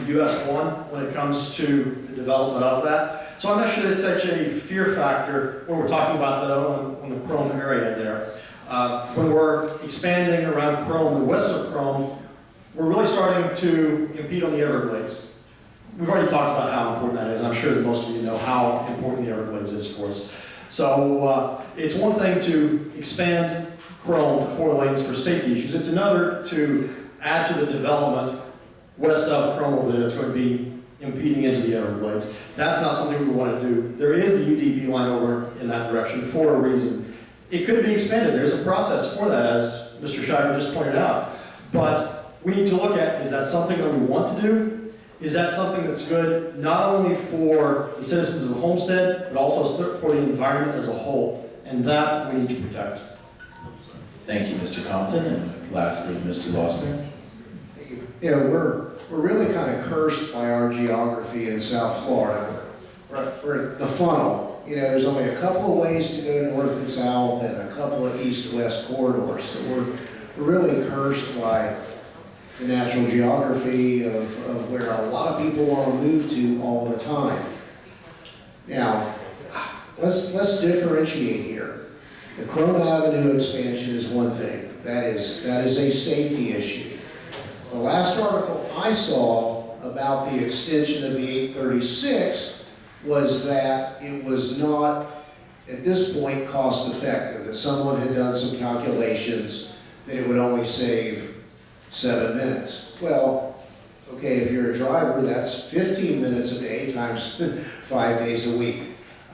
US 1 when it comes to the development of that. So I'm not sure it's such a fear factor when we're talking about that on the Chrome area there. When we're expanding around Chrome and west of Chrome, we're really starting to impede on the Everglades. We've already talked about how important that is, and I'm sure that most of you know how important the Everglades is for us. So it's one thing to expand Chrome to 4 lanes for safety issues. It's another to add to the development west of Chrome over there that's going to be impeding into the Everglades. That's not something we want to do. There is the UDV line over in that direction for a reason. It could be expanded. There's a process for that, as Mr. Shiver just pointed out. But we need to look at, is that something that we want to do? Is that something that's good not only for the citizens of Homestead, but also for the environment as a whole? And that we need to protect. Thank you, Mr. Compton. And lastly, Mr. Lawson. You know, we're really kind of cursed by our geography in South Florida. We're the funnel. You know, there's only a couple of ways to go north and south and a couple of east-west corridors. So we're really cursed by the natural geography of where a lot of people want to move to all the time. Now, let's differentiate here. The Chrome Avenue expansion is one thing. That is a safety issue. The last article I saw about the extension of the 836 was that it was not, at this point, cost effective, that someone had done some calculations that it would only save 7 minutes. Well, okay, if you're a driver, that's 15 minutes a day times 5 days a week.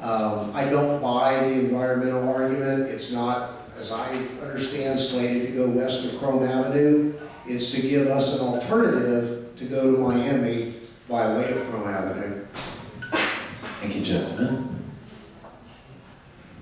I don't buy the environmental argument. It's not, as I understand, slated to go west of Chrome Avenue. It's to give us an alternative to go to Miami by way of Chrome Avenue. Thank you, gentlemen.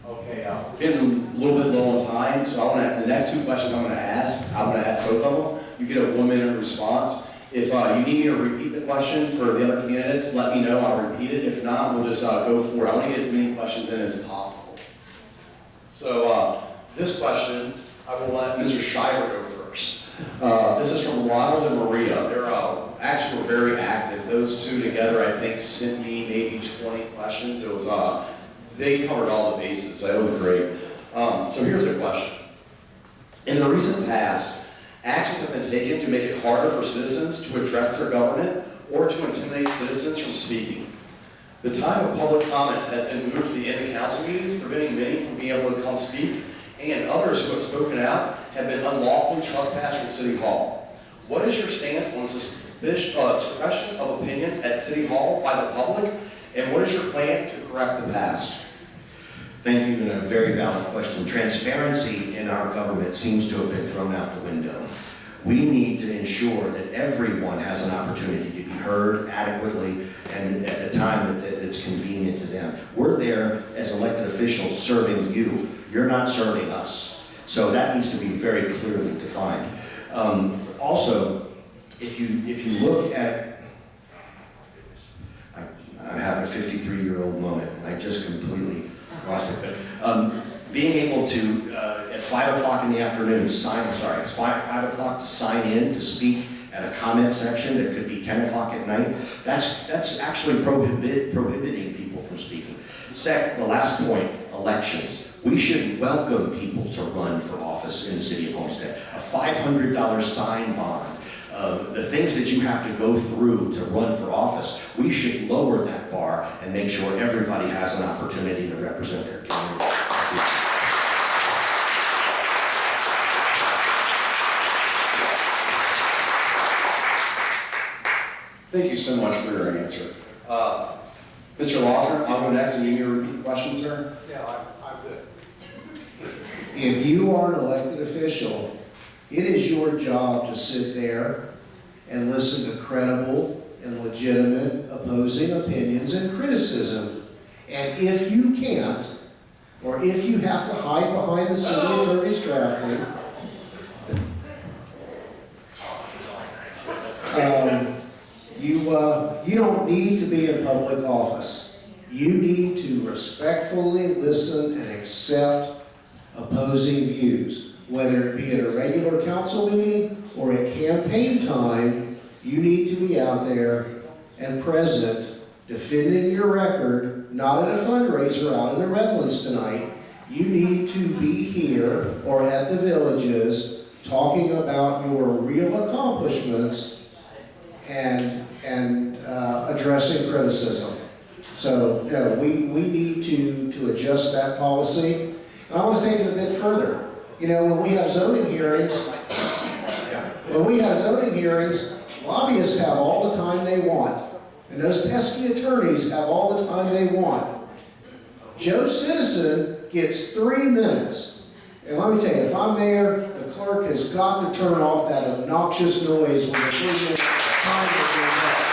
Okay, we're getting a little bit low on time, so the next 2 questions I'm going to ask both of them. You get a 1-minute response. If you need me to repeat the question for the other candidates, let me know. I'll repeat it. If not, we'll just go for it. I want to get as many questions in as possible. So this question, I will let Mr. Shiver go first. This is from Ronald and Maria. They're actually were very active. Those two together, I think, sent me maybe 20 questions. It was they covered all the bases. So it was great. So here's the question. In the recent past, actions have been taken to make it harder for citizens to address their government or to intimidate citizens from speaking. The time of public comments has been moved to the end of council meetings, preventing many from being able to come speak, and others who have spoken out have been unlawfully trespassed from City Hall. What is your stance on suppression of opinions at City Hall by the public, and what is your plan to correct the past? Thank you, and a very valid question. Transparency in our government seems to have been thrown out the window. We need to ensure that everyone has an opportunity to be heard adequately and at the time that it's convenient to them. We're there as elected officials serving you. You're not serving us. So that needs to be very clearly defined. Also, if you look at, I have a 53-year-old moment, and I just completely lost it. But being able to, at 5 o'clock in the afternoon, it's 5 o'clock to sign in to speak at a comment section that could be 10 o'clock at night, that's actually prohibiting people from speaking. Second, the last point, elections. We should welcome people to run for office in the city of Homestead. A $500 sign bond, the things that you have to go through to run for office, we should lower that bar and make sure everybody has an opportunity to represent their community. Thank you so much for your answer. Mr. Lawson, I'll go next, and you need to repeat the question, sir? Yeah, I'm good. If you are an elected official, it is your job to sit there and listen to credible and legitimate opposing opinions and criticism. And if you can't, or if you have to hide behind the city attorney's drafting, you don't need to be in public office. You need to respectfully listen and accept opposing views. Whether it be at a regular council meeting or at campaign time, you need to be out there and present, defending your record, not at a fundraiser out in the Redlands tonight. You need to be here or at the villages talking about your real accomplishments and addressing criticism. So, no, we need to adjust that policy. And I want to take it a bit further. You know, when we have zoning hearings, lobbyists have all the time they want. And those pesky attorneys have all the time they want. Joe Citizen gets 3 minutes. And let me tell you, if I'm mayor, the clerk has got to turn off that obnoxious noise when the 3 minutes time is up.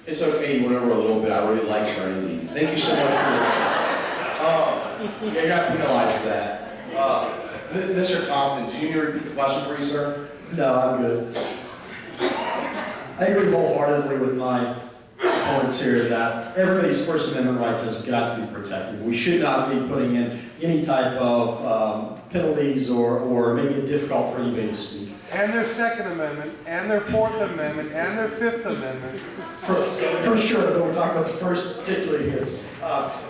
It's okay, you went over a little bit. I really like training. Thank you so much for your answer. You got penalized for that. Mr. Compton, do you need me to repeat the question for you, sir? No, I'm good. I agree wholeheartedly with my opponents here that everybody's First Amendment rights has got to be protected. We should not be putting in any type of penalties or making it difficult for anybody to speak. And their Second Amendment, and their Fourth Amendment, and their Fifth Amendment. For sure, but we're talking about the first particularly here.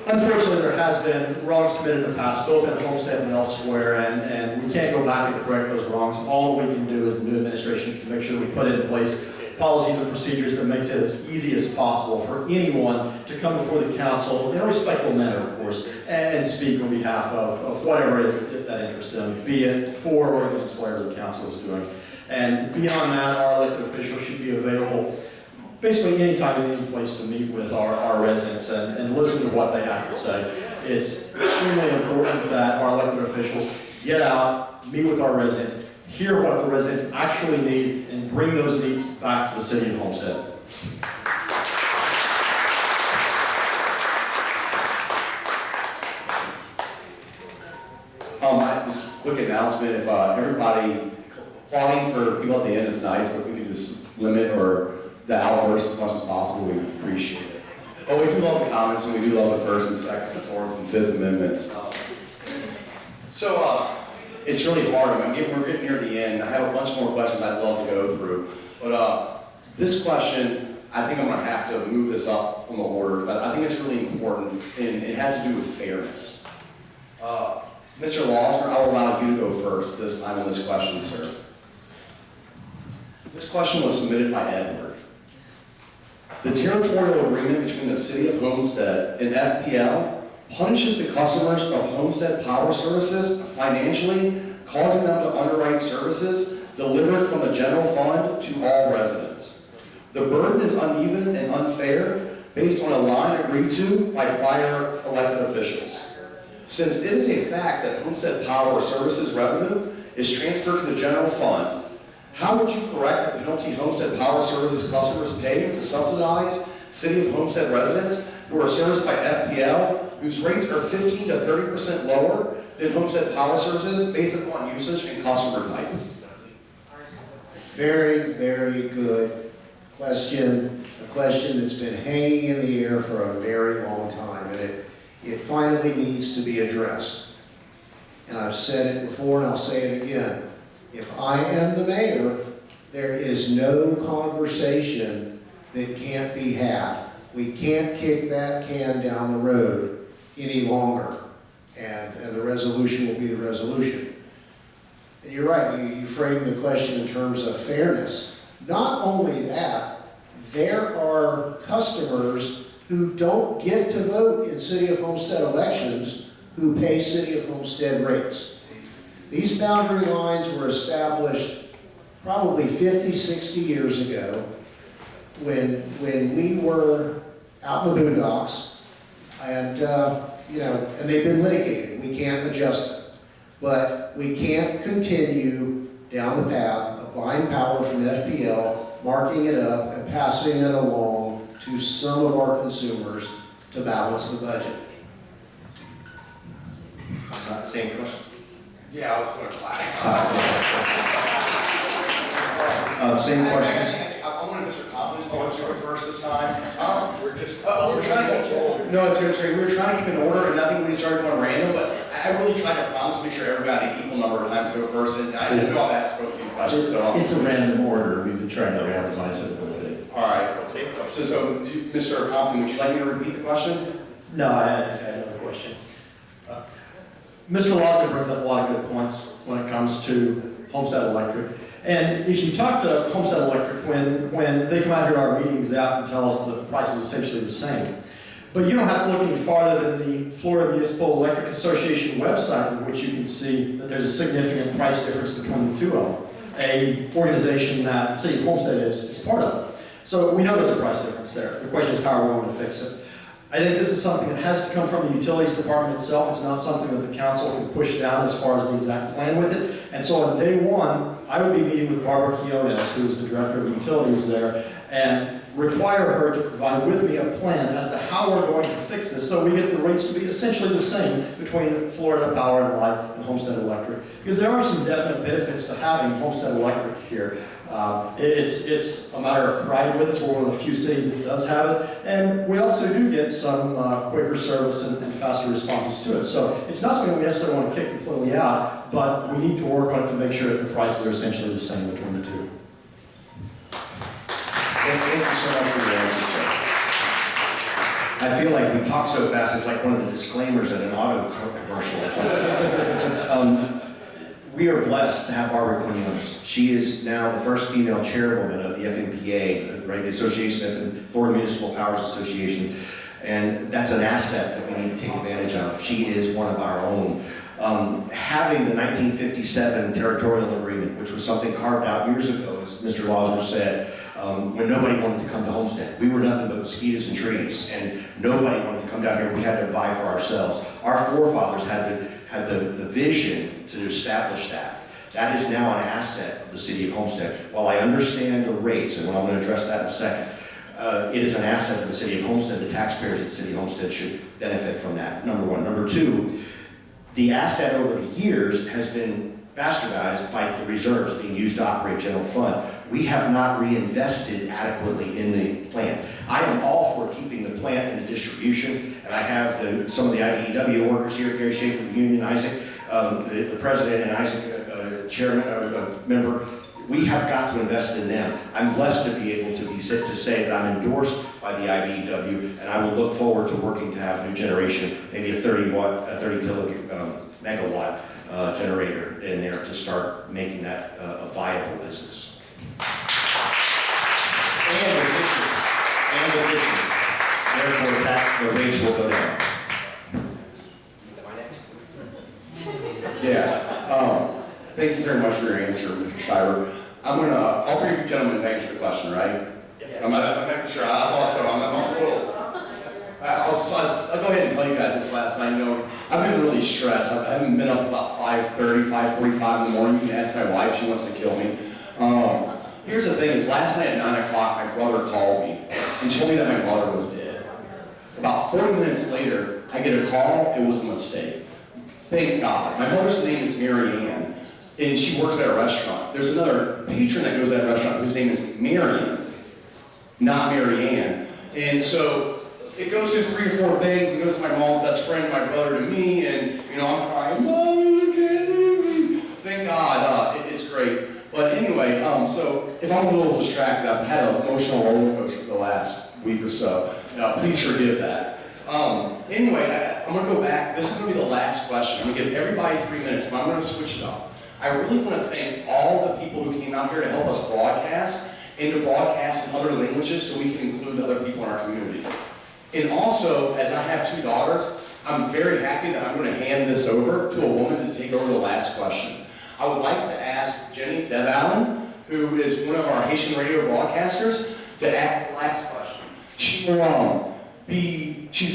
Unfortunately, there has been wrongs committed in the past, both at Homestead and elsewhere, and we can't go back and correct those wrongs. All we can do as the new administration can make sure we put in place policies and procedures that makes it as easy as possible for anyone to come before the council in a respectful manner, of course, and speak on behalf of whatever it is that interests them, be it for or against whatever the council is doing. And beyond that, our elected officials should be available basically anytime and any place to meet with our residents and listen to what they have to say. It's extremely important that our elected officials get out, meet with our residents, hear what the residents actually need, and bring those needs back to the city of Homestead. Just quick announcement, if everybody, applauding for people at the end is nice, but if we could just limit or the outbursts as much as possible, we appreciate it. But we do love the comments, and we do love the First and Second and Fourth and Fifth Amendments. It's really hard. I mean, we're getting near the end. I have a bunch more questions I'd love to go through. But this question, I think I'm going to have to move this up on the order. I think it's really important, and it has to do with fairness. Mr. Losner, I will allow you to go first this time on this question, sir. This question was submitted by Edward. The territorial agreement between the City of Homestead and FPL punishes the customers of Homestead Power Services financially, causing them to underwrite services delivered from the general fund to all residents. The burden is uneven and unfair based on a line agreed to by prior elected officials. Since it is a fact that Homestead Power Services revenue is transferred to the general fund, how would you correct the penalty Homestead Power Services customers pay to subsidize City of Homestead residents who are serviced by FPL, whose rates are 15 to 30% lower than Homestead Power Services based upon usage and customer type? Very, very good question. A question that's been hanging in the air for a very long time, and it finally needs to be addressed. And I've said it before, and I'll say it again. If I am the mayor, there is no conversation that can't be had. We can't kick that can down the road any longer, and the resolution will be the resolution. And you're right, you framed the question in terms of fairness. Not only that, there are customers who don't get to vote in City of Homestead elections who pay City of Homestead rates. These boundary lines were established probably 50, 60 years ago when we were out in the boondocks, and and they've been litigated. We can't adjust them, but we can't continue down the path of buying power from FPL, marking it up, and passing it along to some of our consumers to balance the budget. Same question. Yeah, I was going to flag. Same questions. I wanted Mr. Compton to go first this time. We're trying to keep no, it's great. We were trying to keep an order, and I think we started going random. But I really tried to promise to make sure everybody had an equal number of times to go first, and I know I've asked both of you questions, so. It's a random order. We've been trying to randomize it a little bit. All right, Mr. Compton, would you like me to repeat the question? No, I had another question. Mr. Lawson brings up a lot of good points when it comes to Homestead Electric. And if you talk to Homestead Electric, when they come out here to our meetings, they often tell us the price is essentially the same. But you don't have to look any farther than the Florida Municipal Electric Association website, in which you can see that there's a significant price difference between the two of them. An organization that the City of Homestead is part of. So we know there's a price difference there. The question is how are we going to fix it? I think this is something that has to come from the Utilities Department itself. It's not something that the council can push down as far as the exact plan with it. And so on day one, I would be meeting with Barbara Quiones, who is the Director of Utilities there, and require her to provide with me a plan as to how we're going to fix this so we get the rates to be essentially the same between Florida Power and Light and Homestead Electric. Because there are some definite benefits to having Homestead Electric here. It's a matter of pride with us. We're one of the few cities that does have it. And we also do get some quicker service and faster responses to it. So it's not something we necessarily want to kick completely out, but we need to work on it to make sure that the prices are essentially the same between the two. Thank you so much for your answer, sir. I feel like we talk so fast, it's like one of the disclaimers in an auto commercial. We are blessed to have Barbara Quinones. She is now the first female chairwoman of the FMPA, right, the Association of Florida Municipal Powers Association, and that's an asset that we need to take advantage of. She is one of our own. Having the 1957 territorial agreement, which was something carved out years ago, as Mr. Lawson said, when nobody wanted to come to Homestead. We were nothing but mosquitoes and trees, and nobody wanted to come down here. We had to vie for ourselves. Our forefathers had the vision to establish that. That is now an asset of the City of Homestead. While I understand the rates, and I'm going to address that in a second, it is an asset of the City of Homestead. The taxpayers of the City of Homestead should benefit from that, number one. Number two, the asset over the years has been bastardized by the reserves being used to operate general fund. We have not reinvested adequately in the plant. I am all for keeping the plant in the distribution, and I have some of the IBEW workers here, Gary Schaefer, the union, Isaac, the president, and Isaac, chairman, member. We have got to invest in them. I'm blessed to be able to say that I'm endorsed by the IBEW, and I will look forward to working to have a new generation, maybe a 30 megawatt generator in there to start making that a viable business. And efficient. Therefore, the rates will go down. Yeah. Thank you very much for your answer, Mr. Schreiber. All three of you gentlemen, thanks for the question, right? Yeah. I'm not sure. I'll go ahead and tell you guys this last night. You know, I've been really stressed. I haven't been up to about 5:30, 5:45 in the morning. You can ask my wife, she wants to kill me. Here's the thing is, last night at 9 o'clock, my brother called me and told me that my mother was dead. About 40 minutes later, I get a call, it was a mistake. Thank God. My mother's name is Mary Ann, and she works at a restaurant. There's another patron that goes to that restaurant whose name is Marion, not Mary Ann. And so it goes through 3 or 4 things. It goes to my mom's best friend, my brother to me, and you know, I'm crying, Mom, you can't leave me. Thank God, it's great. But anyway, so if I'm a little distracted, I've had an emotional roller coaster for the last week or so. Please forgive that. Anyway, I'm going to go back. This is going to be the last question. I'm going to give everybody 3 minutes, but I'm going to switch it up. I really want to thank all the people who came out here to help us broadcast, and to broadcast in other languages so we can include other people in our community. And also, as I have 2 daughters, I'm very happy that I'm going to hand this over to a woman to take over the last question. I would like to ask Jenny Devalin, who is one of our Haitian radio broadcasters, to ask the last question. She's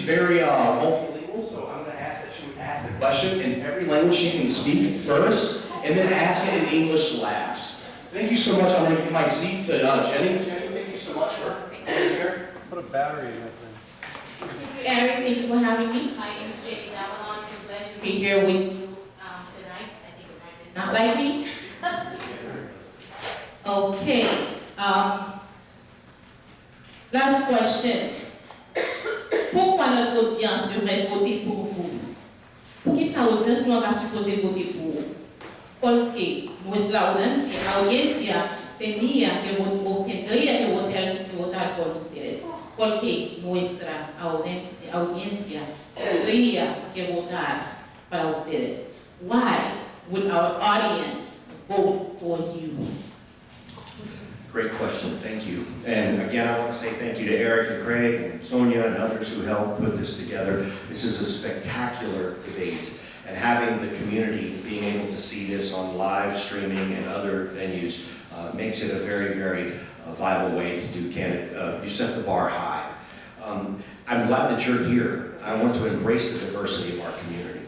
very multilingual, so I'm going to ask that she would ask the question in every language she can speak first, and then ask it in English last. Thank you so much. I'm going to give my seat to Jenny. Jenny, thank you so much for being here. Put a battery in that thing. Thank you, Eric. Thank you for having me. My name is Jenny Davalon. It's a pleasure to be here with you tonight. I think the mic is not like me. Okay. Last question. Pourquoi notre audience devrait voter pour vous? Pour qui ça audience no va supposé voter pour. Porque nuestra audiencia tendría que votar por ustedes. Porque nuestra audiencia tendría que votar para ustedes. Why would our audience vote for you? Great question, thank you. And again, I want to say thank you to Eric and Craig and Sonia and others who helped put this together. This is a spectacular debate. And having the community being able to see this on live streaming and other venues makes it a very, very vital way to do candidate. You set the bar high. I'm glad that you're here. I want to embrace the diversity of our community.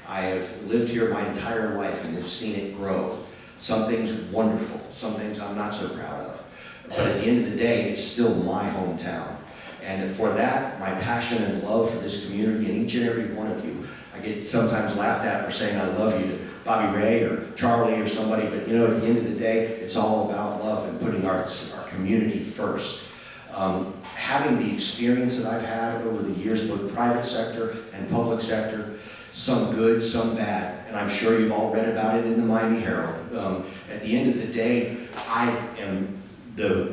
I have lived here my entire life and have seen it grow. Some things wonderful, some things I'm not so proud of. But at the end of the day, it's still my hometown. And for that, my passion and love for this community and each and every one of you, I get sometimes laughed at for saying I love you to Bobby Ray or Charlie or somebody, but you know, at the end of the day, it's all about love and putting our community first. Having the experience that I've had over the years, both private sector and public sector, some good, some bad, and I'm sure you've all read about it in the Miami Herald. At the end of the day, I am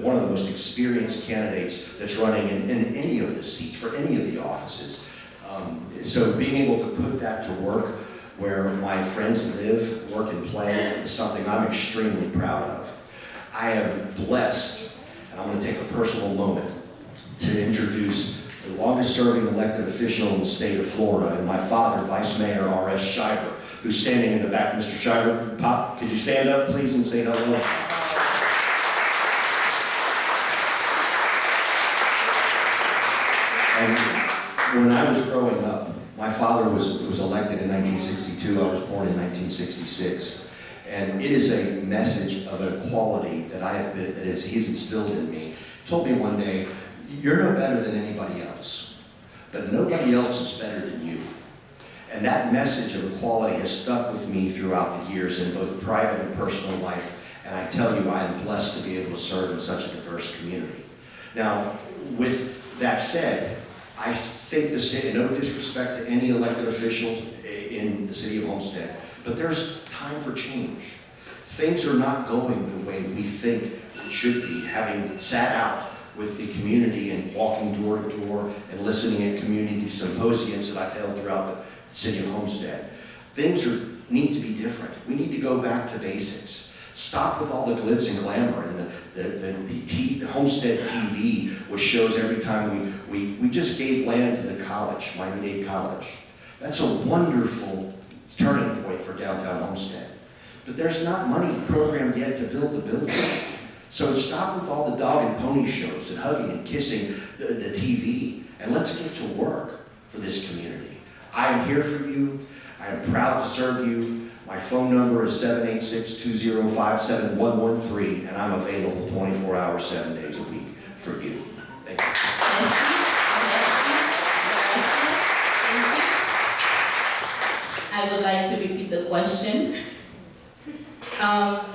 one of the most experienced candidates that's running in any of the seats for any of the offices. So being able to put that to work where my friends live, work, and play is something I'm extremely proud of. I am blessed, and I want to take a personal moment to introduce the longest serving elected official in the state of Florida, and my father, Vice Mayor R.S. Shiver, who's standing in the back. Mr. Shiver, Pop, could you stand up, please, and say hello? And when I was growing up, my father was elected in 1962. I was born in 1966. And it is a message of equality that he's instilled in me. He told me one day, you're no better than anybody else, but nobody else is better than you. And that message of equality has stuck with me throughout the years in both private and personal life. And I tell you, I am blessed to be able to serve in such a diverse community. Now, with that said, I think the city, no disrespect to any elected officials in the city of Homestead, but there's time for change. Things are not going the way we think it should be, having sat out with the community and walking door to door and listening at community symposiums that I've held throughout the city of Homestead. Things need to be different. We need to go back to basics. Stop with all the glitz and glamour and the Homestead TV, which shows every time we just gave land to the college, Miami-Dade College. That's a wonderful turning point for downtown Homestead. But there's not money programmed yet to build the building. So stop with all the dog and pony shows and hugging and kissing the TV, and let's get to work for this community. I am here for you. I am proud to serve you. My phone number is 786-205-7113, and I'm available 24 hours, 7 days a week for you. Thank you. I would like to repeat the question.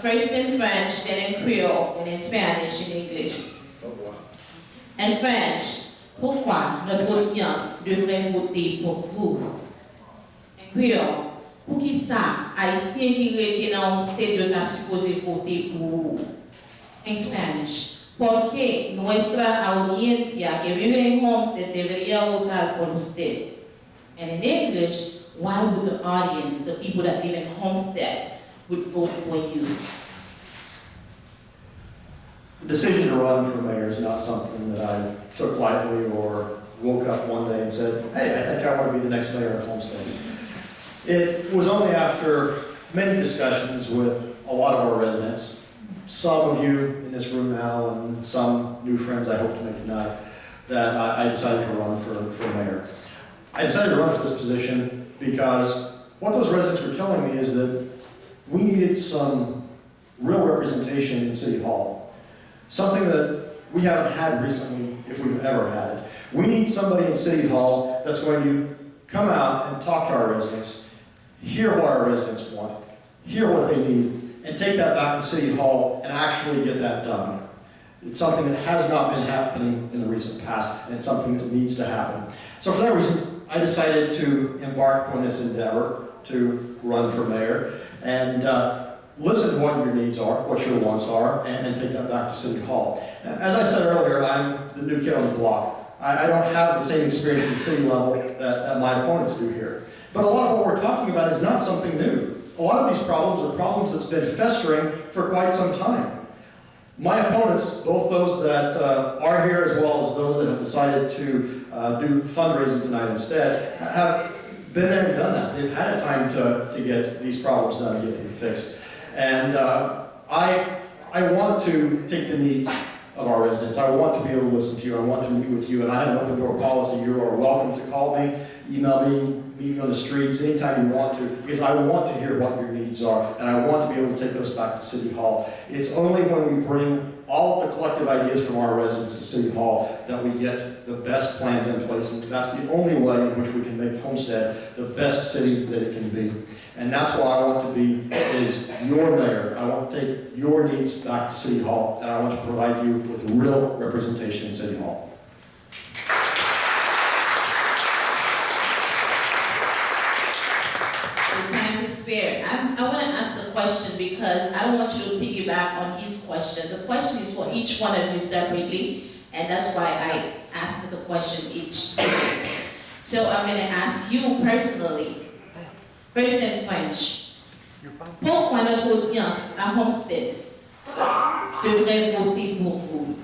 First in French, then in Creole, and in Spanish, in English. In French, pourquoi notre audience devrait voter pour vous? In Creole, pour qui ça, Haïtien qui rete dans Homestead doit supposé voter pour vous? In Spanish, porque nuestra audiencia que vive en Homestead debería votar por usted? And in English, why would the audience, the people that live in Homestead, would vote for you? The decision to run for mayor is not something that I took lightly or woke up one day and said, hey, I think I want to be the next mayor of Homestead. It was only after many discussions with a lot of our residents, some of you in this room now and some new friends I hope to make tonight, that I decided to run for mayor. I decided to run for this position because what those residents were telling me is that we needed some real representation in City Hall. Something that we haven't had recently, if we've ever had it. We need somebody in City Hall that's going to come out and talk to our residents, hear what our residents want, hear what they need, and take that back to City Hall and actually get that done. It's something that has not been happening in the recent past, and it's something that needs to happen. So for that reason, I decided to embark on this endeavor to run for mayor, and listen to what your needs are, what your wants are, and take that back to City Hall. As I said earlier, I'm the new kid on the block. I don't have the same experience at the city level that my opponents do here. But a lot of what we're talking about is not something new. A lot of these problems are problems that's been festering for quite some time. My opponents, both those that are here as well as those that have decided to do fundraising tonight instead, have been there and done that. They've had a time to get these problems done and get them fixed. And I want to take the needs of our residents. I want to be able to listen to you. I want to meet with you. And I have an open door policy. You are welcome to call me, email me, meet me on the streets anytime you want to, because I want to hear what your needs are, and I want to be able to take those back to City Hall. It's only when we bring all of the collective ideas from our residents to City Hall that we get the best plans in place, and that's the only way in which we can make Homestead the best city that it can be. And that's why I want to be is your mayor. I want to take your needs back to City Hall, and I want to provide you with real representation in City Hall. I want to ask the question because I don't want you to piggyback on his question. The question is for each one of you separately, and that's why I asked the question each time. So I'm going to ask you personally, first in French. Pourquoi notre audience à Homestead devrait voter pour vous?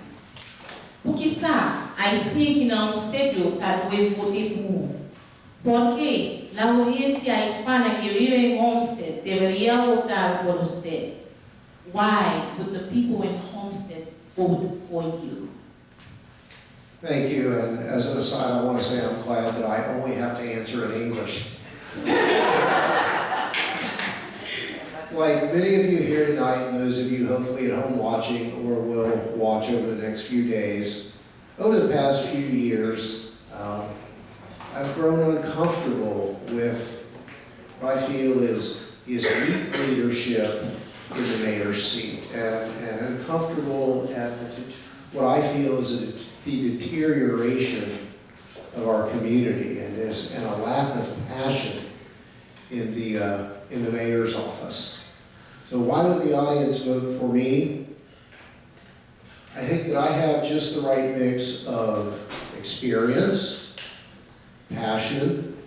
Pour qui ça, Haïtien qui dans Homestead doit voter pour vous? Porque la audiencia hispana que vive en Homestead debería votar por usted. Why would the people in Homestead vote for you? Thank you, and as an aside, I want to say I'm glad that I only have to answer in English. Like many of you here tonight, and those of you hopefully at home watching or will watch over the next few days, over the past few years, I've grown uncomfortable with what I feel is weak leadership in the mayor's seat, and uncomfortable at what I feel is the deterioration of our community and a lack of passion in the mayor's office. So why would the audience vote for me? I think that I have just the right mix of experience, passion,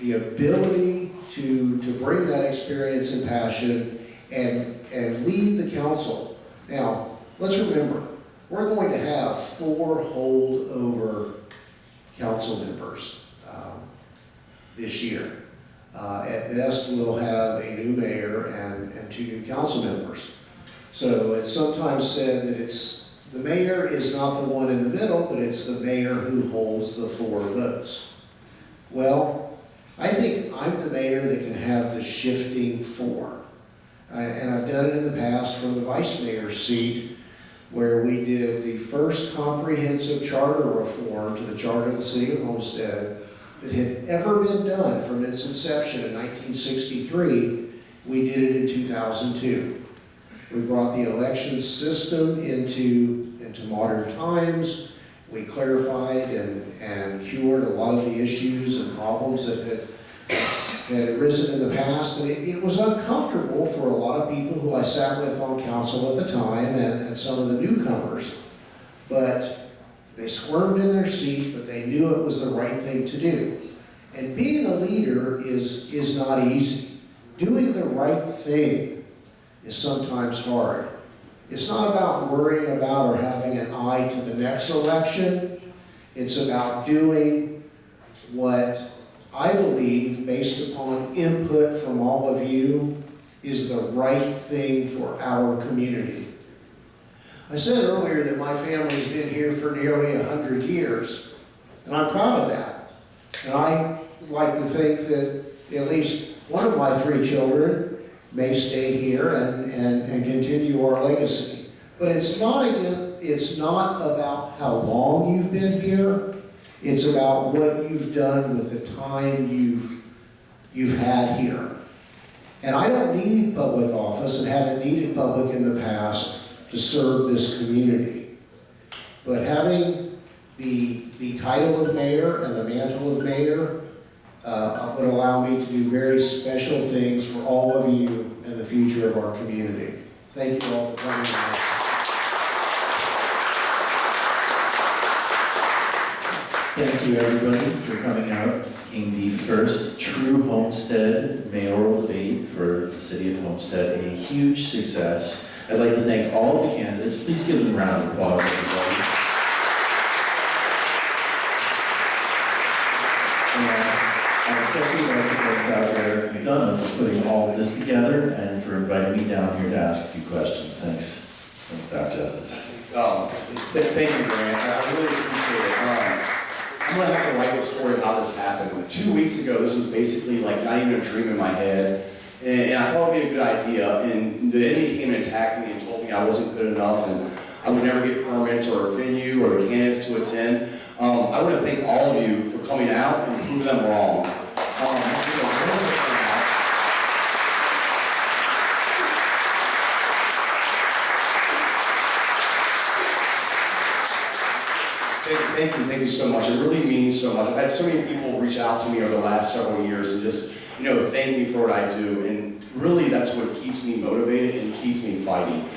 the ability to bring that experience and passion and lead the council. Now, let's remember, we're going to have 4 holdover council members this year. At best, we'll have a new mayor and 2 new council members. So it's sometimes said that the mayor is not the one in the middle, but it's the mayor who holds the 4 votes. Well, I think I'm the mayor that can have the shifting 4. And I've done it in the past from the vice mayor's seat, where we did the first comprehensive charter reform to the charter of the city of Homestead that had ever been done from its inception in 1963. We did it in 2002. We brought the election system into modern times. We clarified and cured a lot of the issues and problems that had arisen in the past. And it was uncomfortable for a lot of people who I sat with on council at the time and some of the newcomers. But they squirmed in their seat, but they knew it was the right thing to do. And being a leader is not easy. Doing the right thing is sometimes hard. It's not about worrying about or having an eye to the next election. It's about doing what I believe, based upon input from all of you, is the right thing for our community. I said earlier that my family's been here for nearly 100 years, and I'm proud of that. And I like to think that at least one of my 3 children may stay here and continue our legacy. But it's not about how long you've been here. It's about what you've done with the time you've had here. And I don't need public office and haven't needed public in the past to serve this community. But having the title of mayor and the mantle of mayor would allow me to do very special things for all of you and the future of our community. Thank you all for coming tonight. Thank you, everybody, for coming out. Became the first true Homestead mayoral debate for the city of Homestead, a huge success. I'd like to thank all of the candidates. Please give them a round of applause, everybody. And I'd especially like to thank Dr. McDonough for putting all of this together and for inviting me down here to ask a few questions. Thanks. Thanks, Dr. Justice. Thank you, Grant. I really appreciate it. I'm gonna have to write the story of how this happened. 2 weeks ago, this was basically like not even a dream in my head. And I thought it'd be a good idea. And the enemy came and attacked me and told me I wasn't good enough and I would never get permits or a venue or candidates to attend. I want to thank all of you for coming out and prove them wrong. Thank you so much. It really means so much. I've had so many people reach out to me over the last several years and just, thank me for what I do. And really, that's what keeps me motivated and keeps me fighting.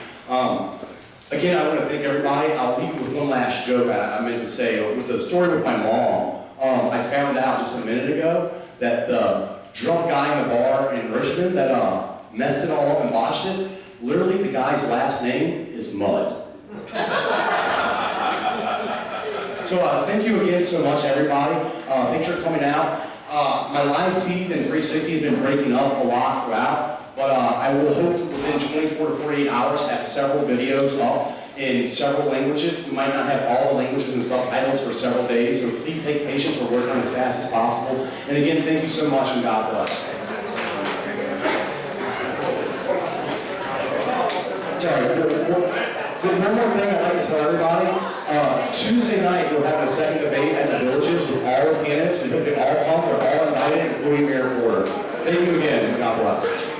Again, I want to thank everybody. I'll leave you with one last joke I meant to say. With the story with my mom, I found out just a minute ago that the drunk guy in the bar in Richmond that messed it all up and botched it, literally the guy's last name is Mud. So thank you again so much, everybody. Thanks for coming out. My live feed and 360 has been breaking up a lot throughout, but I will hope within 24 to 48 hours to have several videos up in several languages. We might not have all the languages and subtitles for several days, so please take patience. We're working as fast as possible. And again, thank you so much and God bless. Sorry. One more thing I'd like to tell everybody. Tuesday night, we'll have a second debate at the Villages with all the candidates. We hope they all come. They're all invited, including Mayor Porter. Thank you again, and God bless.